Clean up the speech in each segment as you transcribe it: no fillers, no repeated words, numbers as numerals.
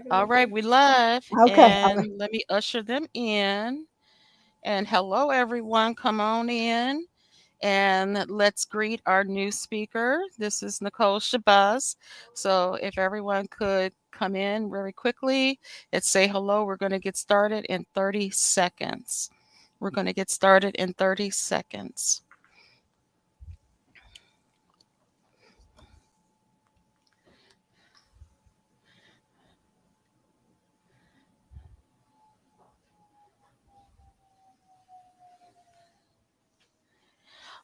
All right, we live, Okay. All right. and let me usher them in. And hello, everyone. Come on in, and let's greet our new speaker. This is Nicole Shabazz. So, if everyone could come in very quickly and say hello, we're going to get started in 30 seconds. We're going to get started in 30 seconds.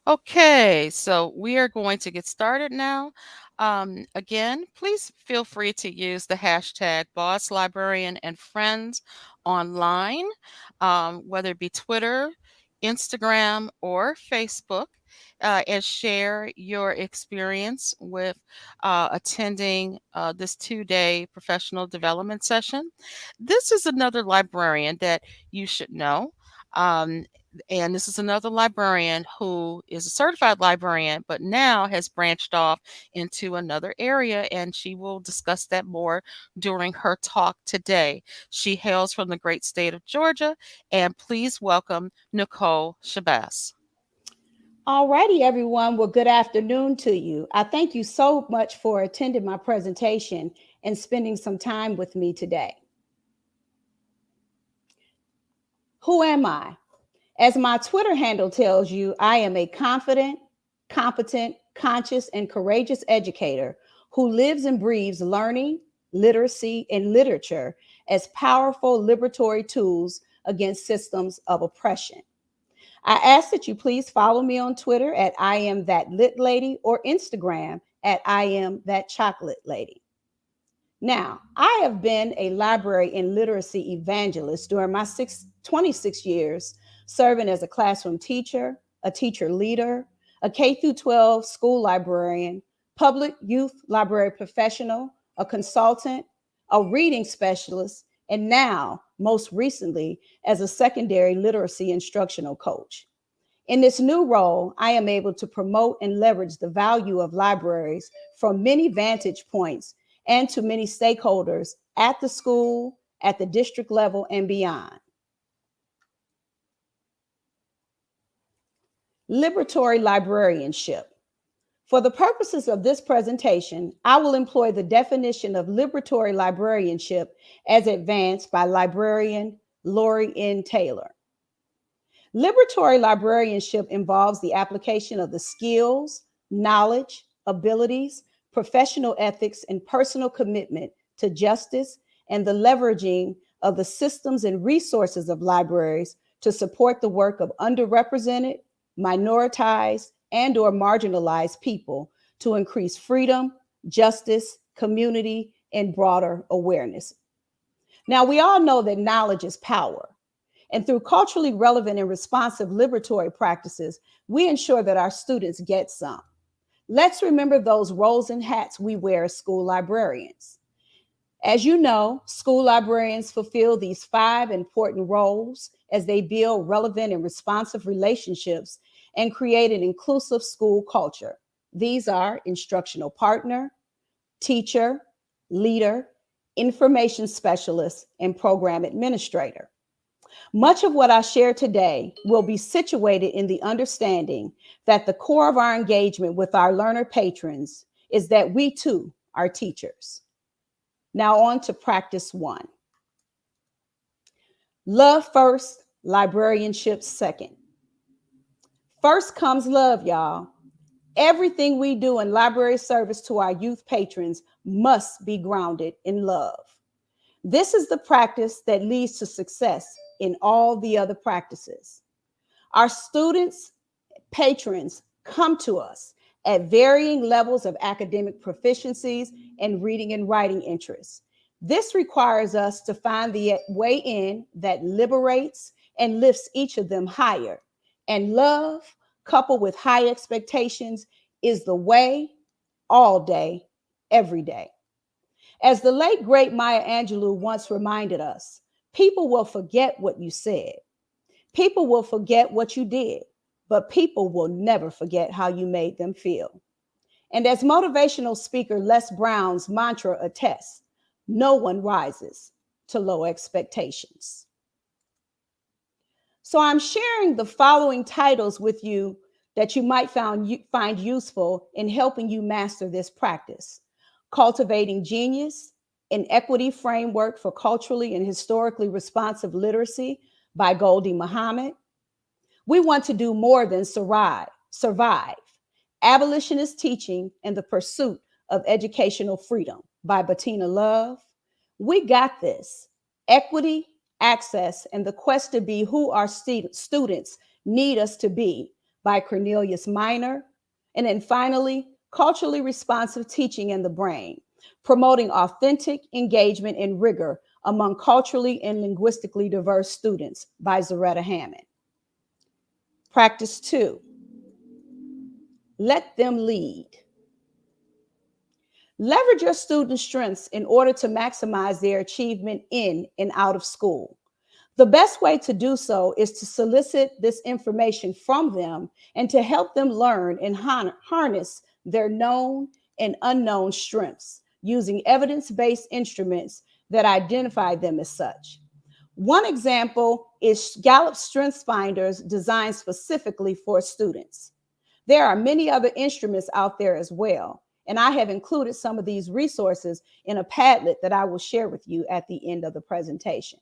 Okay, so we are going to get started now. Again, please feel free to use the hashtag Boss Librarian and Friends online, whether it be Twitter, Instagram, or Facebook, and share your experience with attending this 2-day professional development session. This is another librarian that you should know. Um, and this is another librarian who is a certified librarian, but now has branched off into another area, and she will discuss that more during her talk today. She hails from the great state of Georgia, and please welcome Nicole Shabazz. All righty, everyone. Well, good afternoon to you. I thank you so much for attending my presentation and spending some time with me today. Who am I? As my Twitter handle tells you, I am a confident, competent, conscious, and courageous educator who lives and breathes learning, literacy, and literature as powerful liberatory tools against systems of oppression. I ask that you please follow me on Twitter at I am that lit lady or Instagram at I am that chocolate lady. Now, I have been a library and literacy evangelist during my 26 years serving as a classroom teacher, a teacher leader, a K through 12 school librarian, public youth library professional, a consultant, a reading specialist, and now, most recently, as a secondary literacy instructional coach. In this new role, I am able to promote and leverage the value of libraries from many vantage points and to many stakeholders at the school, at the district level, and beyond. Liberatory Librarianship. For the purposes of this presentation, I will employ the definition of liberatory librarianship as advanced by librarian Lori N. Taylor. Liberatory librarianship involves the application of the skills, knowledge, abilities, professional ethics, and personal commitment to justice and the leveraging of the systems and resources of libraries to support the work of underrepresented, minoritized, and or marginalized people to increase freedom, justice, community, and broader awareness. Now, we all know that knowledge is power. And through culturally relevant and responsive liberatory practices, we ensure that our students get some. Let's remember those roles and hats we wear as school librarians. As you know, school librarians fulfill these 5 important roles as they build relevant and responsive relationships and create an inclusive school culture. These are instructional partner, teacher, leader, information specialist, and program administrator. Much of what I share today will be situated in the understanding that the core of our engagement with our learner patrons is that we too are teachers. Now on to practice 1. Love first, librarianship second. First comes love, y'all. Everything we do in library service to our youth patrons must be grounded in love. This is the practice that leads to success in all the other practices. Our students, patrons come to us at varying levels of academic proficiencies and reading and writing interests. This requires us to find the way in that liberates and lifts each of them higher. And love, coupled with high expectations, is the way all day, every day. As the late, great Maya Angelou once reminded us, people will forget what you said. People will forget what you did, but people will never forget how you made them feel. And as motivational speaker Les Brown's mantra attests, No one rises to low expectations. So I'm sharing the following titles with you that you might find useful in helping you master this practice: Cultivating Genius, an Equity Framework for Culturally and Historically Responsive Literacy by Goldie Muhammad. We Want to Do More Than Survive. Abolitionist Teaching and the Pursuit of Educational Freedom by Bettina Love. We Got This. Equity, Access, and the Quest to Be Who Our Students Need Us to Be by Cornelius Minor. And then finally, Culturally Responsive Teaching and the Brain, Promoting Authentic Engagement and Rigor Among Culturally and Linguistically Diverse Students by Zaretta Hammond. Practice 2. Let them lead. Leverage your students' strengths in order to maximize their achievement in and out of school. The best way to do so is to solicit this information from them and to help them learn and harness their known and unknown strengths using evidence-based instruments that identify them as such. One example is Gallup Strengths Finders designed specifically for students. There are many other instruments out there as well, and I have included some of these resources in a Padlet that I will share with you at the end of the presentation.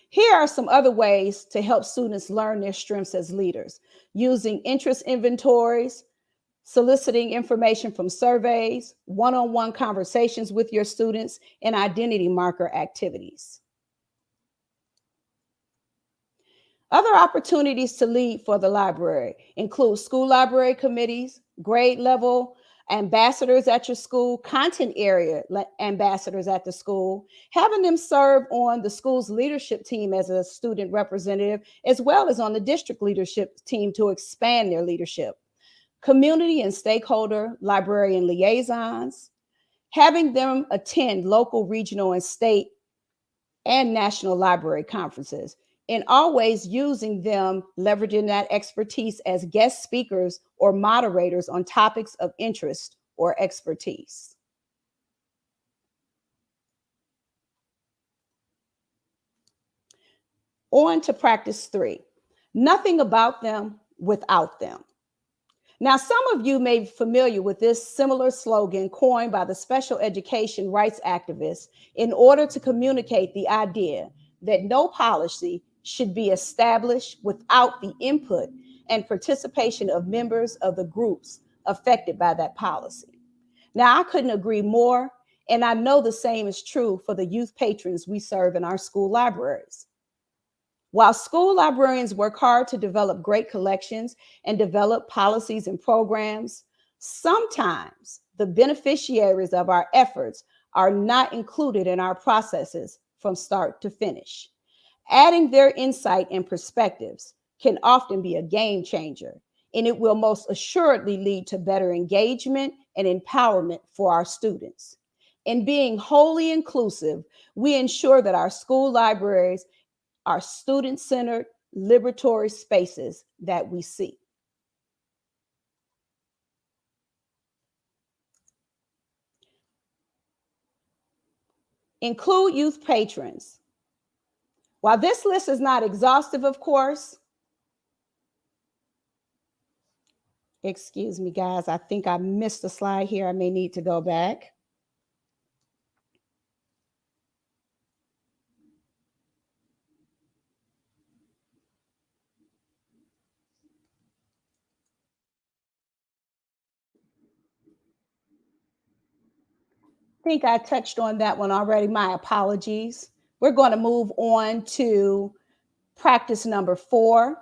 Here are some other ways to help students learn their strengths as leaders: using interest inventories, soliciting information from surveys, one-on-one conversations with your students, and identity marker activities. Other opportunities to lead for the library include school library committees, grade level ambassadors at your school, content area ambassadors at the school, having them serve on the school's leadership team as a student representative, as well as on the district leadership team to expand their leadership. Community and stakeholder librarian liaisons, having them attend local, regional, and state and national library conferences, and always using them, leveraging that expertise as guest speakers or moderators on topics of interest or expertise. On to practice 3. Nothing about them without them. Now, some of you may be familiar with this similar slogan coined by the special education rights activists in order to communicate the idea that no policy should be established without the input and participation of members of the groups affected by that policy. Now, I couldn't agree more, and I know the same is true for the youth patrons we serve in our school libraries. While school librarians work hard to develop great collections and develop policies and programs, sometimes the beneficiaries of our efforts are not included in our processes from start to finish. Adding their insight and perspectives can often be a game changer, and it will most assuredly lead to better engagement and empowerment for our students. In being wholly inclusive, we ensure that our school libraries are student-centered, liberatory spaces that we seek. Include youth patrons. While this list is not exhaustive, of course, excuse me, guys, I think I missed a slide here. I may need to go back. I think I touched on that one already. My apologies. We're going to move on to practice number 4.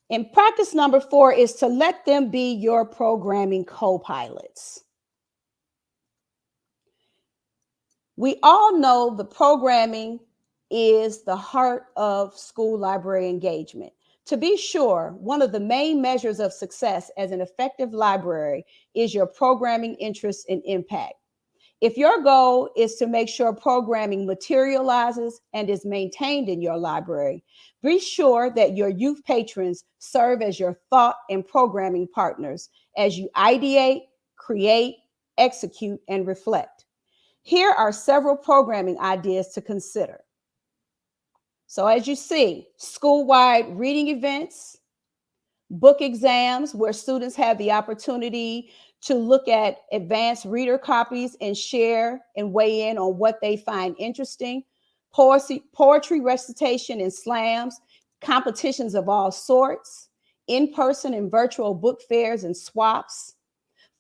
And practice number 4 is to let them be your programming co-pilots. We all know the programming is the heart of school library engagement. To be sure, one of the main measures of success as an effective library is your programming interest and impact. If your goal is to make sure programming materializes and is maintained in your library, be sure that your youth patrons serve as your thought and programming partners as you ideate, create, execute, and reflect. Here are several programming ideas to consider. So, as you see, school-wide reading events, book exams where students have the opportunity to look at advanced reader copies and share and weigh in on what they find interesting, poetry recitation and slams, competitions of all sorts, in-person and virtual book fairs and swaps,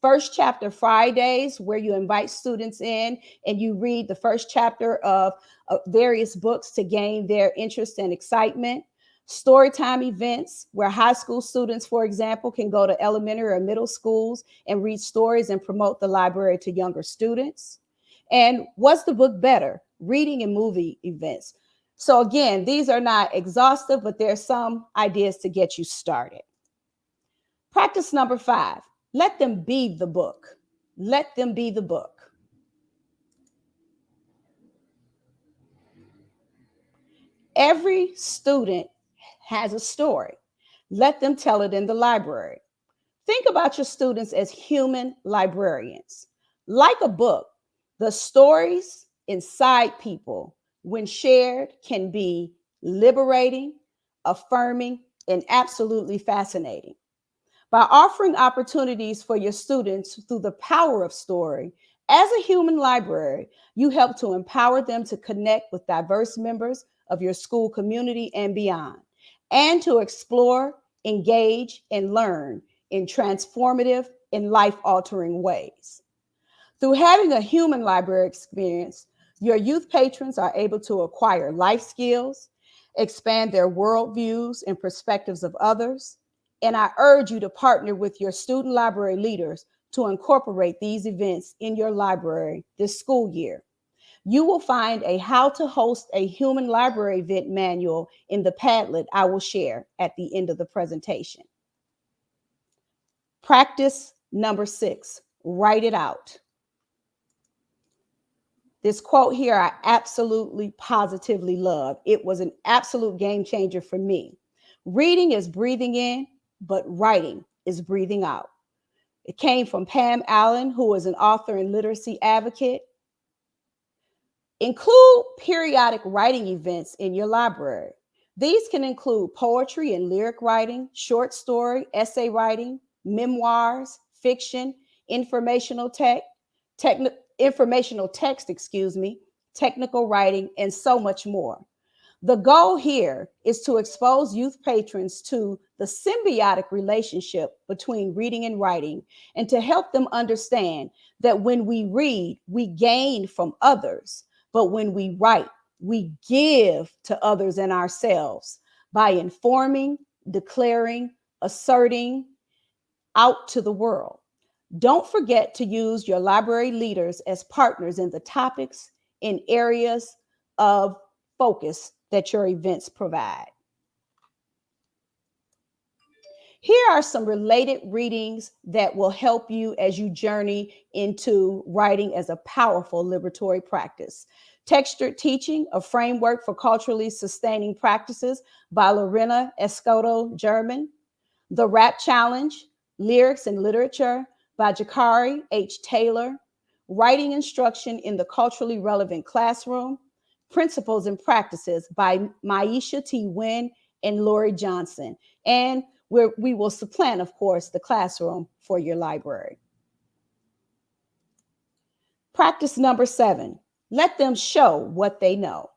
First Chapter Fridays, where you invite students in and you read the first chapter of various books to gain their interest and excitement. Storytime events, where high school students, for example, can go to elementary or middle schools and read stories and promote the library to younger students. And what's the book better? Reading and movie events. So again, these are not exhaustive, but there's some ideas to get you started. Practice number 5. Let them be the book. Let them be the book. Every student has a story. Let them tell it in the library. Think about your students as human librarians. Like a book, the stories inside people, when shared, can be liberating, affirming, and absolutely fascinating. By offering opportunities for your students through the power of story, as a human library, you help to empower them to connect with diverse members of your school community and beyond, and to explore, engage, and learn in transformative and life-altering ways. Through having a human library experience, your youth patrons are able to acquire life skills, expand their worldviews and perspectives of others, and I urge you to partner with your student library leaders to incorporate these events in your library this school year. You will find a how to host a human library event manual in the Padlet I will share at the end of the presentation. Practice number 6, write it out. This quote here, I absolutely positively love. It was an absolute game changer for me. Reading is breathing in, but writing is breathing out. It came from Pam Allen, who is an author and literacy advocate. Include periodic writing events in your library. These can include poetry and lyric writing, short story, essay writing, memoirs, fiction, informational text, technical writing, and so much more. The goal here is to expose youth patrons to the symbiotic relationship between reading and writing, and to help them understand that when we read, we gain from others, but when we write, we give to others and ourselves by informing, declaring, asserting out to the world. Don't forget to use your library leaders as partners in the topics in areas of focus that your events provide. Here are some related readings that will help you as you journey into writing as a powerful liberatory practice. Textured Teaching, a framework for culturally sustaining practices by Lorena Escoto German. The Rap Challenge, Lyrics and Literature by Jakari H. Taylor. Writing Instruction in the Culturally Relevant Classroom. Principles and Practices by Maisha T. Wynn and Lori Johnson. And we will supplant, of course, the classroom for your library. Practice number 7, let them show what they know.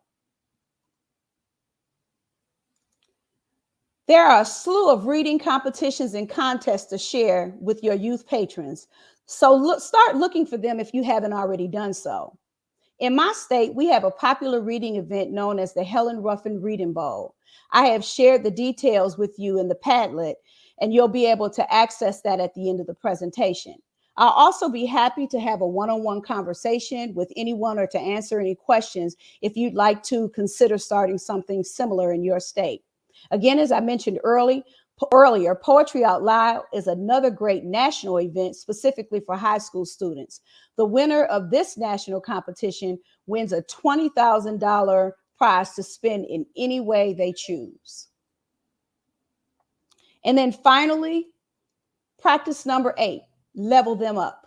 There are a slew of reading competitions and contests to share with your youth patrons. So start looking for them if you haven't already done so. In my state, we have a popular reading event known as the Helen Ruffin Reading Bowl. I have shared the details with you in the Padlet, and you'll be able to access that at the end of the presentation. I'll also be happy to have a one-on-one conversation with anyone or to answer any questions if you'd like to consider starting something similar in your state. Again, as I mentioned early, earlier, Poetry Out Loud is another great national event specifically for high school students. The winner of this national competition wins a $20,000 prize to spend in any way they choose. And then finally, practice number 8, level them up.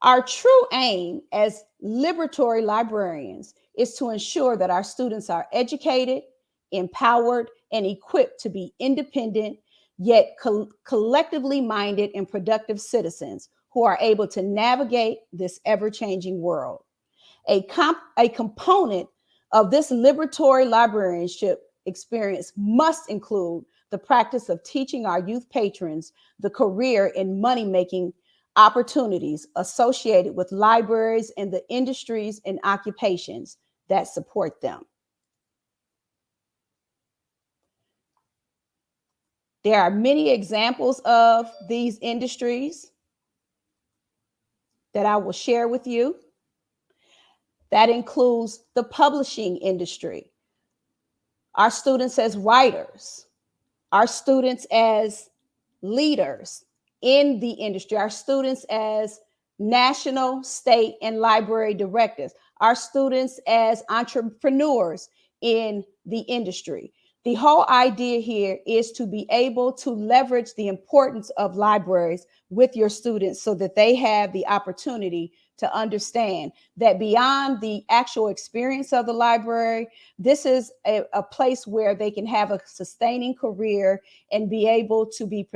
Our true aim as liberatory librarians is to ensure that our students are educated, empowered, and equipped to be independent, yet collectively minded and productive citizens who are able to navigate this ever-changing world. A component of this liberatory librarianship experience must include the practice of teaching our youth patrons the career and money-making opportunities associated with libraries and the industries and occupations that support them. There are many examples of these industries that I will share with you. That includes the publishing industry, our students as writers, our students as leaders in the industry, our students as national, state, and library directors, our students as entrepreneurs in the industry. The whole idea here is to be able to leverage the importance of libraries with your students so that they have the opportunity to understand that beyond the actual experience of the library, this is a place where they can have a sustaining career and be able to be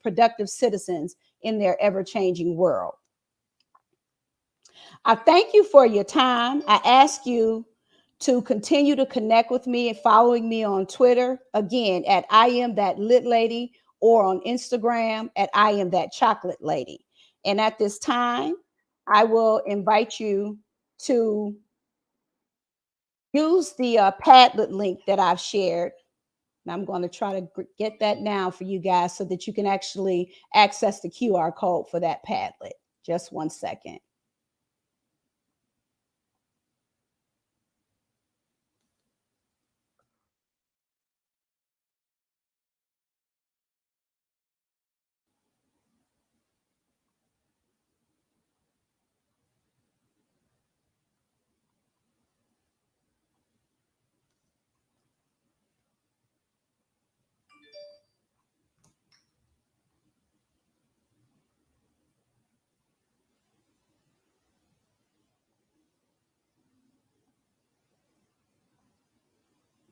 productive citizens in their ever-changing world. I thank you for your time. I ask you to continue to connect with me and following me on Twitter, again, at I am that lit lady, or on Instagram at I am that chocolate lady. And at this time, I will invite you to use the Padlet link that I've shared. And I'm going to try to get that now for you guys so that you can actually access the QR code for that Padlet. Just one second.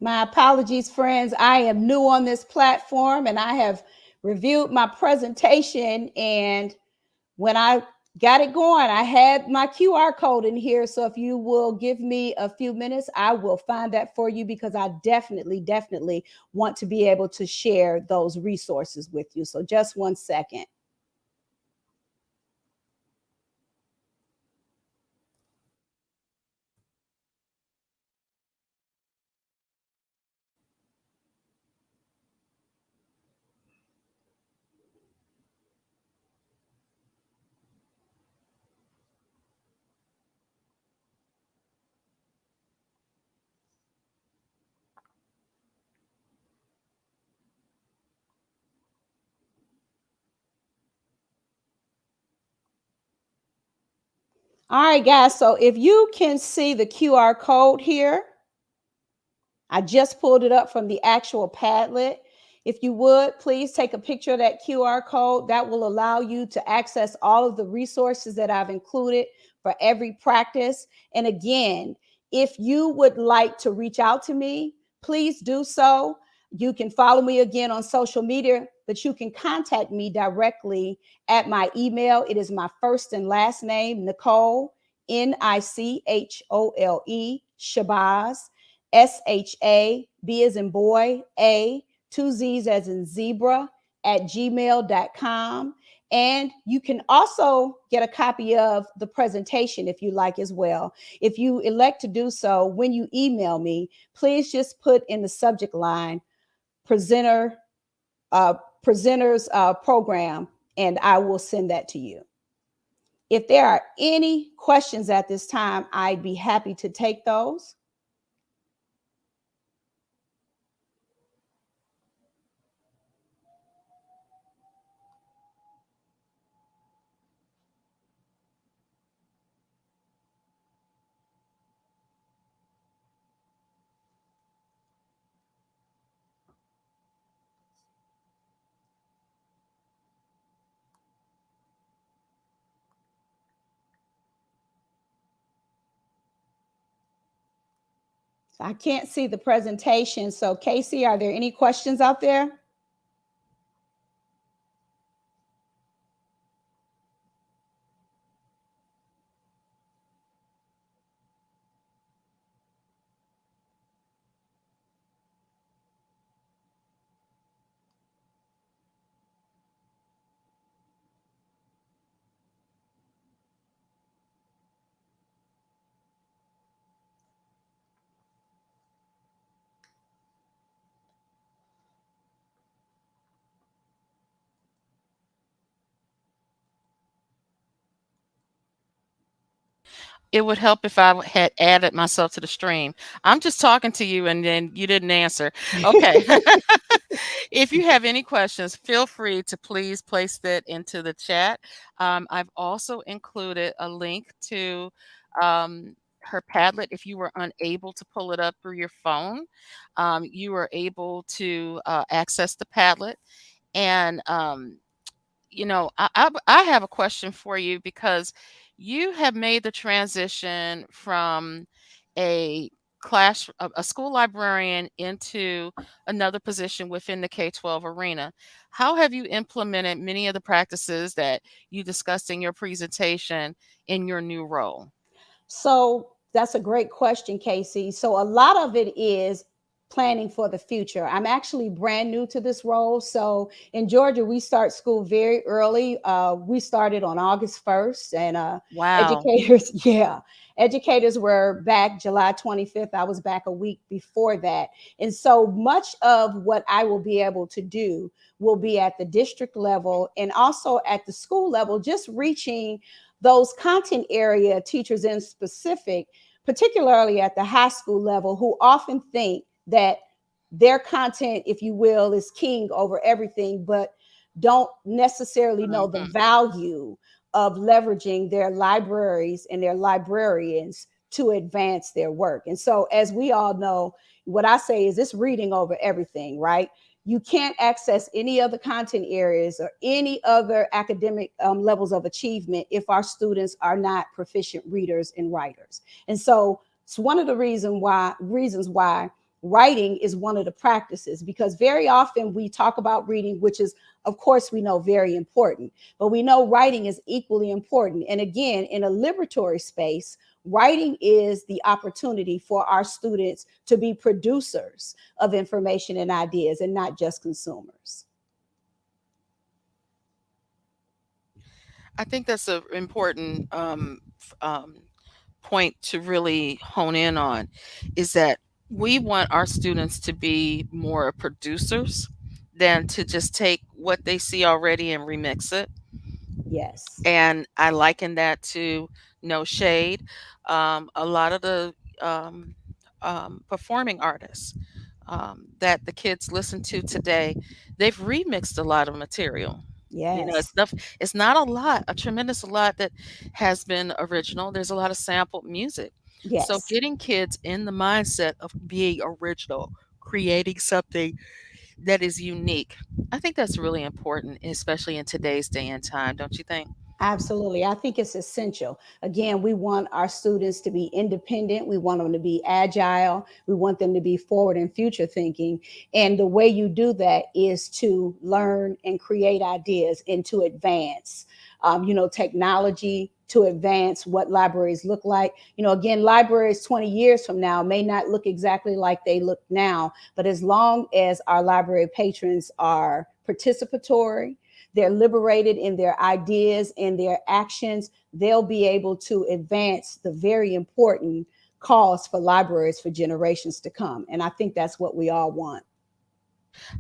My apologies, friends. I am new on this platform and I have reviewed my presentation. And when I got it going, I had my QR code in here. So if you will give me a few minutes, I will find that for you because I definitely want to be able to share those resources with you. So just one second. All right, guys. So if you can see the QR code here, I just pulled it up from the actual Padlet. If you would, please take a picture of that QR code. That will allow you to access all of the resources that I've included for every practice. And again, if you would like to reach out to me, please do so. You can follow me again on social media, but you can contact me directly at my email. It is my first and last name, Nicole, Nichole, Shabazz, SHAB as in boy, two Z's as in zebra, at gmail.com. And you can also get a copy of the presentation if you like as well. If you elect to do so, when you email me, please just put in the subject line presenters program, and I will send that to you. If there are any questions at this time, I'd be happy to take those. I can't see the presentation. So, Casey, are there any questions out there? It would help if I had added myself to the stream. I'm just talking to you and then you didn't answer. Okay. If you have any questions, feel free to please place that into the chat. I've also included a link to her Padlet. If you were unable to pull it up through your phone, you are able to access the Padlet. And I have a question for you because you have made the transition from a school librarian into another position within the K-12 arena. How have you implemented many of the practices that you discussed in your presentation in your new role? So that's a great question, Casey. So a lot of it is planning for the future. I'm actually brand new to this role. So in Georgia, we start school very early. We started on August 1st, and Wow. educators, yeah, educators were back July 25th. I was back a week before that. And so much of what I will be able to do will be at the district level and also at the school level, just reaching those content area teachers in specific, particularly at the high school level, who often think that their content, if you will, is king over everything, but don't necessarily know the Mhm. value of leveraging their libraries and their librarians to advance their work. And so, as we all know, what I say is it's reading over everything, right? You can't access any other content areas or any other academic levels of achievement if our students are not proficient readers and writers. And so it's one of the reasons why writing is one of the practices, because very often we talk about reading, which is, of course, we know very important, but we know writing is equally important. And again, in a liberatory space, writing is the opportunity for our students to be producers of information and ideas and not just consumers. I think that's an important point to really hone in on is that we want our students to be more producers than to just take what they see already and remix it. Yes. And I liken that to No Shade. A lot of the performing artists that the kids listen to today, they've remixed a lot of material. Yes. It's not a lot, a tremendous lot that has been original. There's a lot of sampled music. So Yes. getting kids in the mindset of being original, creating something that is unique, I think that's really important, especially in today's day and time, don't you think? Absolutely. I think it's essential. Again, we want our students to be independent. We want them to be agile. We want them to be forward and future thinking. And the way you do that is to learn and create ideas and to advance, technology, to advance what libraries look like. Again, libraries 20 years from now may not look exactly like they look now, but as long as our library patrons are participatory, they're liberated in their ideas and their actions, they'll be able to advance the very important cause for libraries for generations to come. And I think that's what we all want.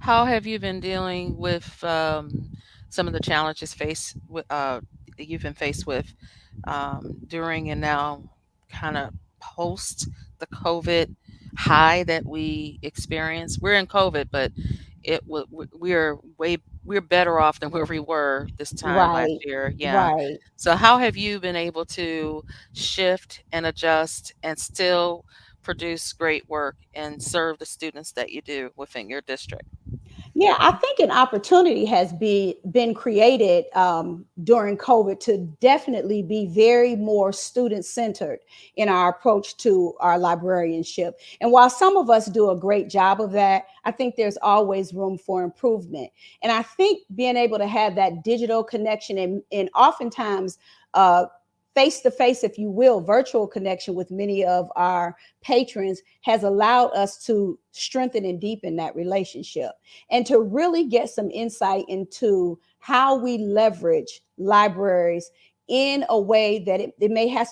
How have you been dealing with some of the challenges you've been faced with during and now kind of post the COVID high that we experienced? We're in COVID, but we're better off than where we were this time last Right, year. Yeah. right. So how have you been able to shift and adjust and still produce great work and serve the students that you do within your district? Yeah, I think an opportunity has been created during COVID to definitely be very more student centered in our approach to our librarianship. And while some of us do a great job of that, I think there's always room for improvement. And I think being able to have that digital connection and oftentimes face to face, if you will, virtual connection with many of our patrons has allowed us to strengthen and deepen that relationship and to really get some insight into how we leverage libraries in a way that it may have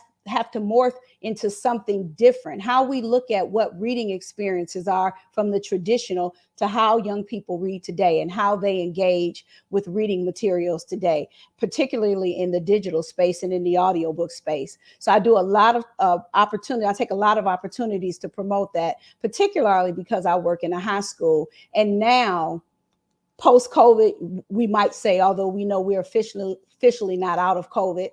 to morph into something different. How we look at what reading experiences are from the traditional to how young people read today and how they engage with reading materials today, particularly in the digital space and in the audiobook space. So I do a lot of opportunity. I take a lot of opportunities to promote that, particularly because I work in a high school. And now post COVID, we might say, although we know we're officially not out of COVID,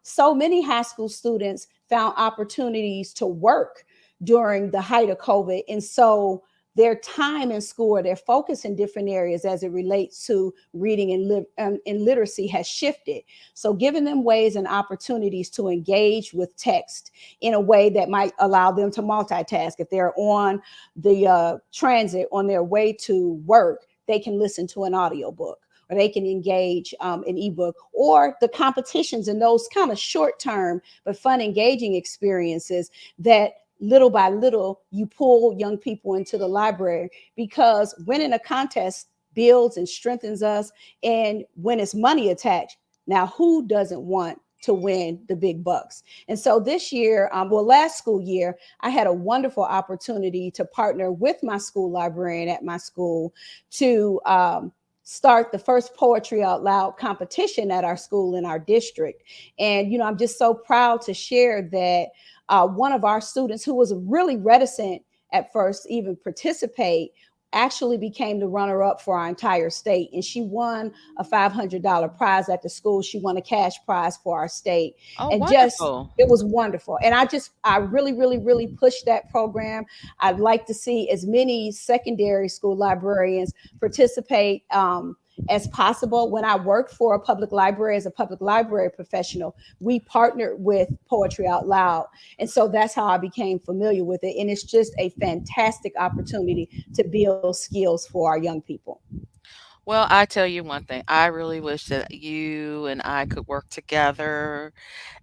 so many high school students found opportunities to work during the height of COVID, and so their time in school or their focus in different areas as it relates to reading and literacy has shifted. So giving them ways and opportunities to engage with text in a way that might allow them to multitask. If they're on the transit on their way to work, they can listen to an audiobook or they can engage an ebook or the competitions and those kind of short term but fun engaging experiences that little by little you pull young people into the library, because winning a contest builds and strengthens us. And when it's money attached, now who doesn't want to win the big bucks? And so this year, last school year, I had a wonderful opportunity to partner with my school librarian at my school to start the first poetry out loud competition at our school in our district. And I'm just so proud to share that one of our students, who was really reticent at first to even participate, actually became the runner up for our entire state. And she won a $500 prize at the school. She won a cash prize for our state. Oh, And just, wonderful. it was wonderful. And I really, really, really pushed that program. I'd like to see as many secondary school librarians participate as possible. When I worked for a public library as a public library professional, we partnered with Poetry Out Loud. And so that's how I became familiar with it. And it's just a fantastic opportunity to build skills for our young people. Well, I tell you one thing, I really wish that you and I could work together.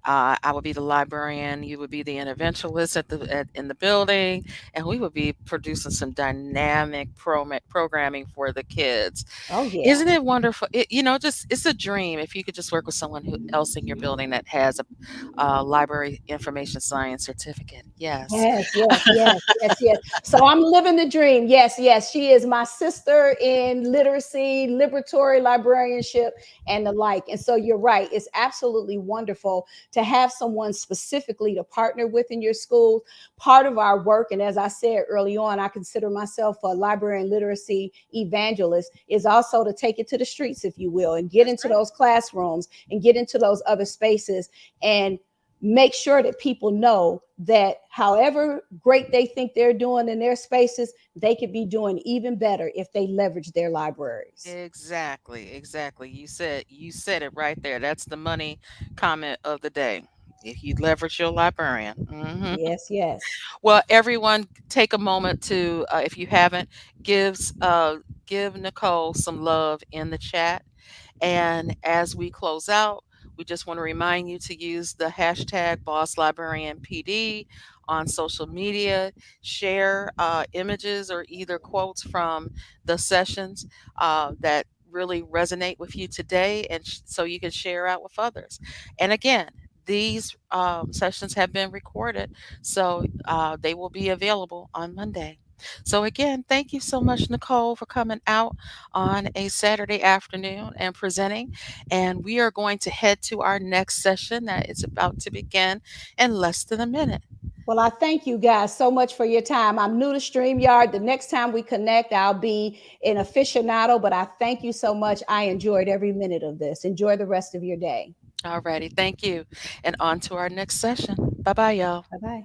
I would be the librarian, you would be the interventionist in the building, and we would be producing some dynamic programming for the kids. Oh, yeah. Isn't it wonderful? Just it's a dream if you could just work with someone who else in your building that has a library information science certificate. Yes. Yes, yes, yes, yes, yes. So I'm living the dream. Yes, yes. She is my sister in literacy, liberatory librarianship, and the like. And so you're right. It's absolutely wonderful to have someone specifically to partner with in your school. Part of our work, and as I said early on, I consider myself a library and literacy evangelist, is also to take it to the streets, if you will, and get That's into right. those classrooms and get into those other spaces and make sure that people know that however great they think they're doing in their spaces, they could be doing even better if they leverage their libraries. Exactly, exactly. You said it right there. That's the money comment of the day. If you leverage your librarian. Yes, yes. Well, everyone, take a moment to, if you haven't, give Nicole some love in the chat. And as we close out, we just want to remind you to use the hashtag BossLibrarianPD on social media. Share images or either quotes from the sessions that really resonate with you today, and so you can share out with others. And again, these sessions have been recorded, so they will be available on Monday. So, again, thank you so much, Nicole, for coming out on a Saturday afternoon and presenting. And we are going to head to our next session that is about to begin in less than a minute. Well, I thank you guys so much for your time. I'm new to StreamYard. The next time we connect, I'll be an aficionado, but I thank you so much. I enjoyed every minute of this. Enjoy the rest of your day. Alrighty, thank you. And on to our next session. Bye bye, y'all. Bye bye.